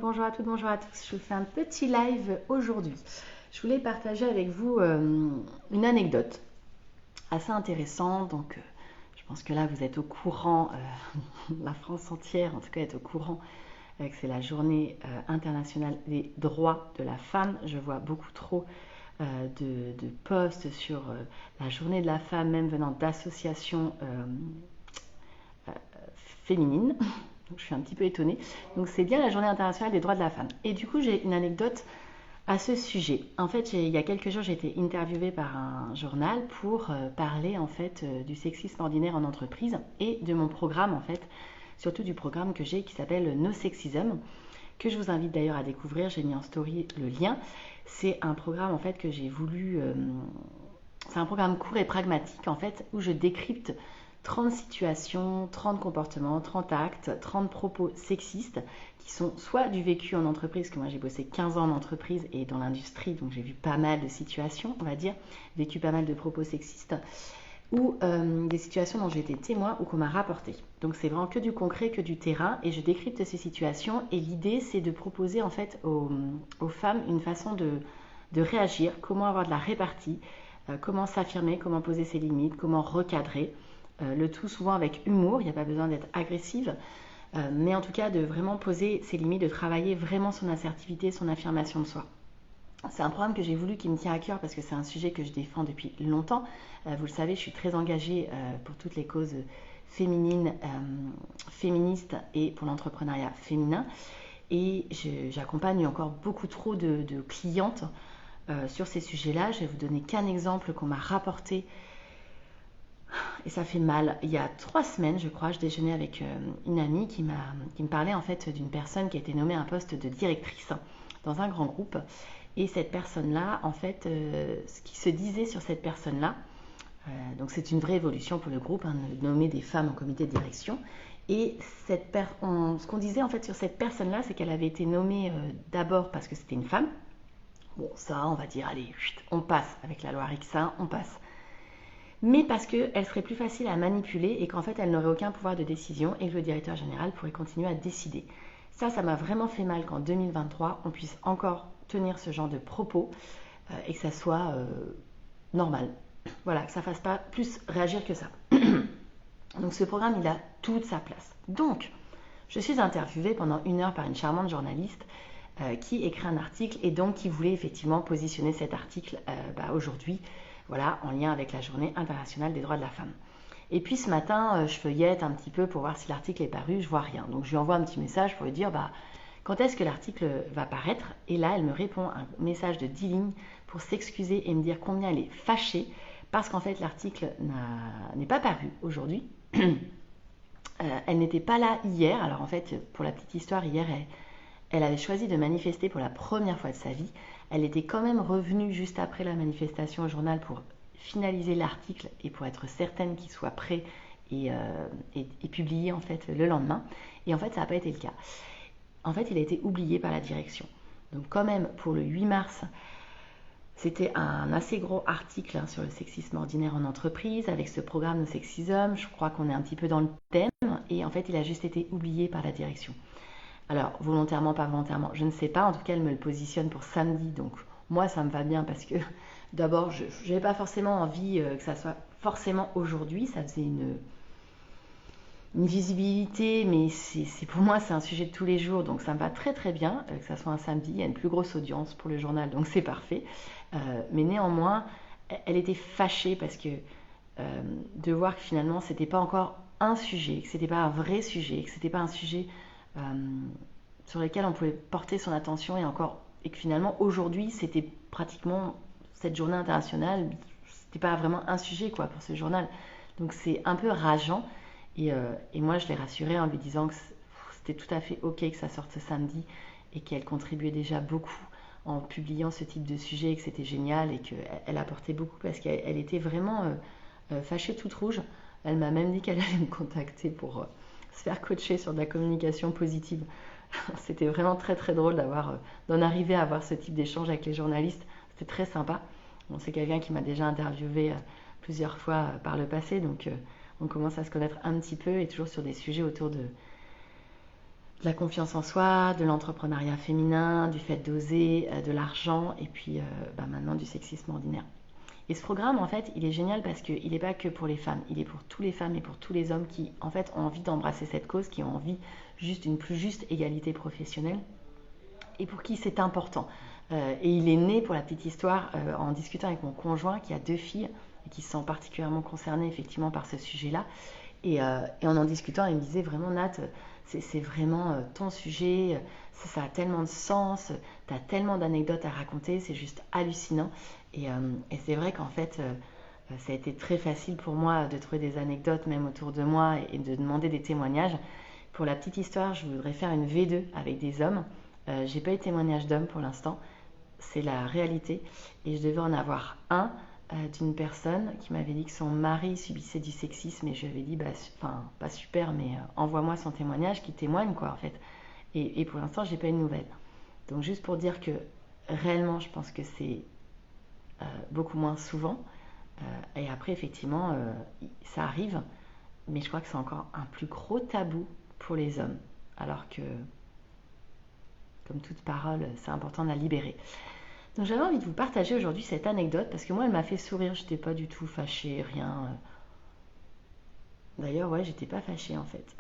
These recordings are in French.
bonjour à toutes, bonjour à tous. Je vous fais un petit live aujourd'hui. Je voulais partager avec vous une anecdote assez intéressante. Donc, je pense que là, vous êtes au courant, la France entière en tout cas est au courant que c'est la journée internationale des droits de la femme. Je vois beaucoup trop de posts sur la journée de la femme, même venant d'associations euh, féminines. Donc, je suis un petit peu étonnée. Donc c'est bien la journée internationale des droits de la femme. Et du coup, j'ai une anecdote à ce sujet. En fait, il y a quelques jours, j'ai été interviewée par un journal pour parler en fait du sexisme ordinaire en entreprise et de mon programme en fait, surtout du programme que j'ai qui s'appelle No Sexism, que je vous invite d'ailleurs à découvrir. J'ai mis en story le lien. C'est un programme en fait que j'ai voulu. C'est un programme court et pragmatique en fait où je décrypte 30 situations, 30 comportements, 30 actes, 30 propos sexistes qui sont soit du vécu en entreprise, parce que moi j'ai bossé 15 ans en entreprise et dans l'industrie, donc j'ai vu pas mal de situations, on va dire, vécu pas mal de propos sexistes, ou des situations dont j'ai été témoin ou qu'on m'a rapporté. Donc c'est vraiment que du concret, que du terrain, et je décrypte ces situations, et l'idée c'est de proposer en fait aux femmes une façon de réagir, comment avoir de la répartie, comment s'affirmer, comment poser ses limites, comment recadrer, le tout souvent avec humour, il n'y a pas besoin d'être agressive, mais en tout cas de vraiment poser ses limites, de travailler vraiment son assertivité, son affirmation de soi. C'est un programme que j'ai voulu qui me tient à cœur parce que c'est un sujet que je défends depuis longtemps. Vous le savez, je suis très engagée pour toutes les causes féminines, féministes et pour l'entrepreneuriat féminin. Et j'accompagne encore beaucoup trop de clientes sur ces sujets-là. Je vais vous donner qu'un exemple qu'on m'a rapporté et ça fait mal. Il y a 3 semaines, je crois, je déjeunais avec une amie qui me parlait en fait d'une personne qui a été nommée à un poste de directrice dans un grand groupe. Et cette personne-là, en fait, ce qui se disait sur cette personne-là, donc c'est une vraie évolution pour le groupe, hein, de nommer des femmes en comité de direction. Et ce qu'on disait en fait sur cette personne-là, c'est qu'elle avait été nommée d'abord parce que c'était une femme. Bon, ça, on va dire, allez, on passe avec la loi Rixa, on passe. Mais parce qu'elle serait plus facile à manipuler et qu'en fait elle n'aurait aucun pouvoir de décision et que le directeur général pourrait continuer à décider. Ça m'a vraiment fait mal qu'en 2023 on puisse encore tenir ce genre de propos et que ça soit normal. Voilà, que ça fasse pas plus réagir que ça. Donc ce programme il a toute sa place. Donc je suis interviewée pendant 1 heure par une charmante journaliste qui écrit un article et donc qui voulait effectivement positionner cet article aujourd'hui, voilà, en lien avec la journée internationale des droits de la femme. Et puis ce matin, je feuillette un petit peu pour voir si l'article est paru, je vois rien. Donc je lui envoie un petit message pour lui dire quand est-ce que l'article va paraître. Et là, elle me répond un message de 10 lignes pour s'excuser et me dire combien elle est fâchée parce qu'en fait l'article n'est pas paru aujourd'hui. Elle n'était pas là hier. Alors en fait, pour la petite histoire, hier, elle avait choisi de manifester pour la première fois de sa vie. Elle était quand même revenue juste après la manifestation au journal pour finaliser l'article et pour être certaine qu'il soit prêt et publié en fait le lendemain. Et en fait, ça n'a pas été le cas. En fait, il a été oublié par la direction. Donc quand même, pour le 8 mars, c'était un assez gros article sur le sexisme ordinaire en entreprise avec ce programme de sexisme. Je crois qu'on est un petit peu dans le thème et en fait, il a juste été oublié par la direction. Alors, volontairement, pas volontairement, je ne sais pas. En tout cas, elle me le positionne pour samedi. Donc, moi, ça me va bien parce que, d'abord, je n'avais pas forcément envie que ça soit forcément aujourd'hui. Ça faisait une visibilité, mais pour moi, c'est un sujet de tous les jours. Donc, ça me va très, très bien que ça soit un samedi. Il y a une plus grosse audience pour le journal, donc c'est parfait. Mais néanmoins, elle était fâchée parce que de voir que finalement, c'était pas encore un sujet, que c'était pas un vrai sujet, que c'était pas un sujet euh, sur lesquels on pouvait porter son attention et que finalement aujourd'hui c'était pratiquement cette journée internationale, c'était pas vraiment un sujet quoi pour ce journal. Donc c'est un peu rageant et moi je l'ai rassurée en lui disant que c'était tout à fait ok que ça sorte ce samedi et qu'elle contribuait déjà beaucoup en publiant ce type de sujet et que c'était génial et qu'elle apportait beaucoup parce qu'elle était vraiment fâchée toute rouge. Elle m'a même dit qu'elle allait me contacter pour se faire coacher sur de la communication positive. C'était vraiment très très drôle d'en arriver à avoir ce type d'échange avec les journalistes. C'était très sympa. Bon, c'est quelqu'un qui m'a déjà interviewé plusieurs fois par le passé, donc on commence à se connaître un petit peu et toujours sur des sujets autour la confiance en soi, de l'entrepreneuriat féminin, du fait d'oser, de l'argent et puis maintenant du sexisme ordinaire. Et ce programme, en fait, il est génial parce qu'il n'est pas que pour les femmes, il est pour toutes les femmes et pour tous les hommes qui, en fait, ont envie d'embrasser cette cause, qui ont envie juste d'une plus juste égalité professionnelle et pour qui c'est important. Et il est né, pour la petite histoire, en discutant avec mon conjoint qui a 2 filles et qui se sent particulièrement concernées effectivement par ce sujet-là. Et en discutant, il me disait vraiment, Nat, c'est vraiment ton sujet, ça a tellement de sens, tu as tellement d'anecdotes à raconter, c'est juste hallucinant. Et c'est vrai qu'en fait, ça a été très facile pour moi de trouver des anecdotes même autour de moi et de demander des témoignages. Pour la petite histoire, je voudrais faire une V2 avec des hommes. J'ai pas eu de témoignage d'hommes pour l'instant, c'est la réalité. Et je devais en avoir un d'une personne qui m'avait dit que son mari subissait du sexisme et je lui avais dit, enfin, pas super, mais envoie-moi son témoignage qui témoigne, quoi, en fait. Et pour l'instant, j'ai pas eu de nouvelles. Donc, juste pour dire que réellement, je pense que c'est beaucoup moins souvent. Et après, effectivement, ça arrive, mais je crois que c'est encore un plus gros tabou pour les hommes. Alors que, comme toute parole, c'est important de la libérer. Donc j'avais envie de vous partager aujourd'hui cette anecdote parce que moi elle m'a fait sourire, j'étais pas du tout fâchée, rien. D'ailleurs ouais, j'étais pas fâchée en fait.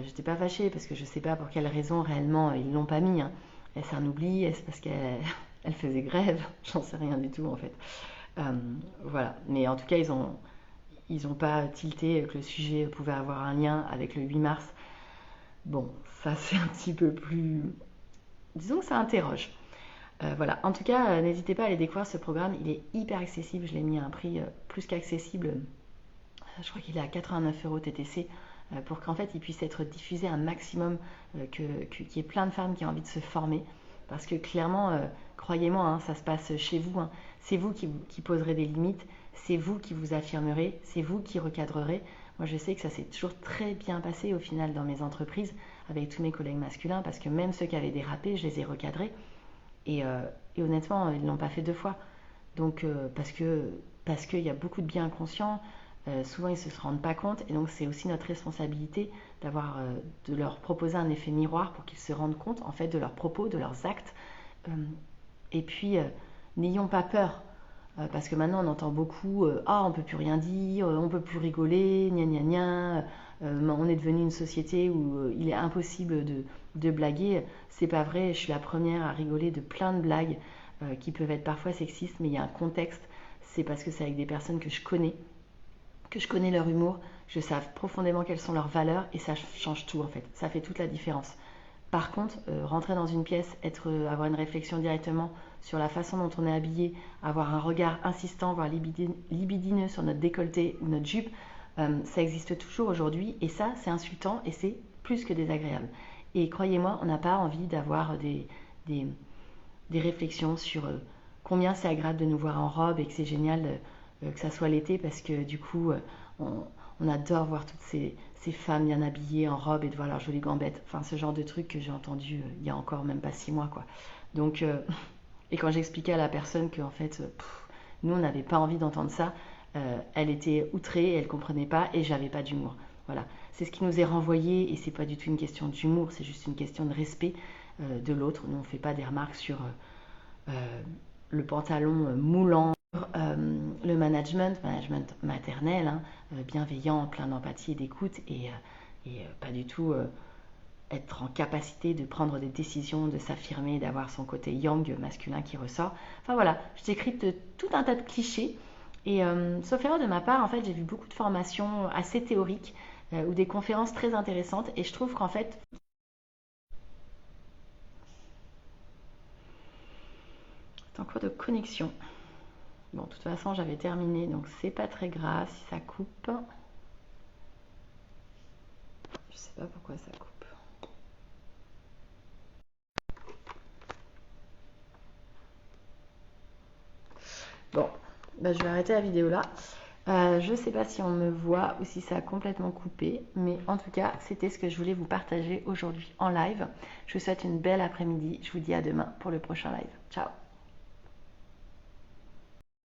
J'étais pas fâchée parce que je sais pas pour quelle raison réellement ils l'ont pas mis. Hein. Est-ce un oubli? Est-ce parce qu'elle elle faisait grève? J'en sais rien du tout en fait. Voilà, mais en tout cas ils ont pas tilté que le sujet pouvait avoir un lien avec le 8 mars. Bon, ça c'est un petit peu plus... Disons que ça interroge. Voilà, en tout cas, n'hésitez pas à aller découvrir ce programme, il est hyper accessible, je l'ai mis à un prix plus qu'accessible, je crois qu'il est à 89 euros TTC, pour qu'en fait il puisse être diffusé un maximum, qu'il y ait plein de femmes qui ont envie de se former, parce que clairement, croyez-moi, hein, ça se passe chez vous, hein. C'est vous qui poserez des limites, c'est vous qui vous affirmerez, c'est vous qui recadrerez. Moi je sais que ça s'est toujours très bien passé au final dans mes entreprises, avec tous mes collègues masculins, parce que même ceux qui avaient dérapé, je les ai recadrés. Et honnêtement, ils ne l'ont pas fait 2 fois. Donc, parce qu'il y a beaucoup de biens inconscients, souvent ils ne se rendent pas compte. Et donc, c'est aussi notre responsabilité de leur proposer un effet miroir pour qu'ils se rendent compte, en fait, de leurs propos, de leurs actes. Euh, et puis, n'ayons pas peur. Parce que maintenant, on entend beaucoup ah, on ne peut plus rien dire, on ne peut plus rigoler, gna gna gna. On est devenu une société où il est impossible de blaguer. C'est pas vrai, je suis la première à rigoler de plein de blagues qui peuvent être parfois sexistes, mais il y a un contexte. C'est parce que c'est avec des personnes que je connais leur humour, je sais profondément quelles sont leurs valeurs et ça change tout en fait. Ça fait toute la différence. Par contre, rentrer dans une pièce, avoir une réflexion directement sur la façon dont on est habillé, avoir un regard insistant, voire libidineux sur notre décolleté ou notre jupe, ça existe toujours aujourd'hui et ça, c'est insultant et c'est plus que désagréable. Et croyez-moi, on n'a pas envie d'avoir des, des réflexions sur combien c'est agréable de nous voir en robe et que c'est génial que ça soit l'été parce que du coup, on adore voir toutes ces femmes bien habillées en robe et de voir leurs jolies gambettes. Enfin, ce genre de truc que j'ai entendu il y a encore même pas 6 mois, quoi. Donc, et quand j'expliquais à la personne qu'en fait, nous, on n'avait pas envie d'entendre ça, elle était outrée, elle comprenait pas et j'avais pas d'humour. Voilà, c'est ce qui nous est renvoyé et c'est pas du tout une question d'humour, c'est juste une question de respect de l'autre. Nous, on fait pas des remarques sur le pantalon moulant, le management maternel, hein, bienveillant, plein d'empathie et d'écoute et pas du tout être en capacité de prendre des décisions, de s'affirmer, d'avoir son côté yang masculin qui ressort. Enfin voilà, je décrypte tout un tas de clichés. Et sauf erreur de ma part, en fait, j'ai vu beaucoup de formations assez théoriques ou des conférences très intéressantes. Et je trouve qu'en fait, c'est en cours de connexion. Bon, de toute façon, j'avais terminé, donc c'est pas très grave si ça coupe. Je sais pas pourquoi ça coupe. Bon, bah, je vais arrêter la vidéo là. Je sais pas si on me voit ou si ça a complètement coupé, mais en tout cas, c'était ce que je voulais vous partager aujourd'hui en live. Je vous souhaite une belle après-midi. Je vous dis à demain pour le prochain live. Ciao!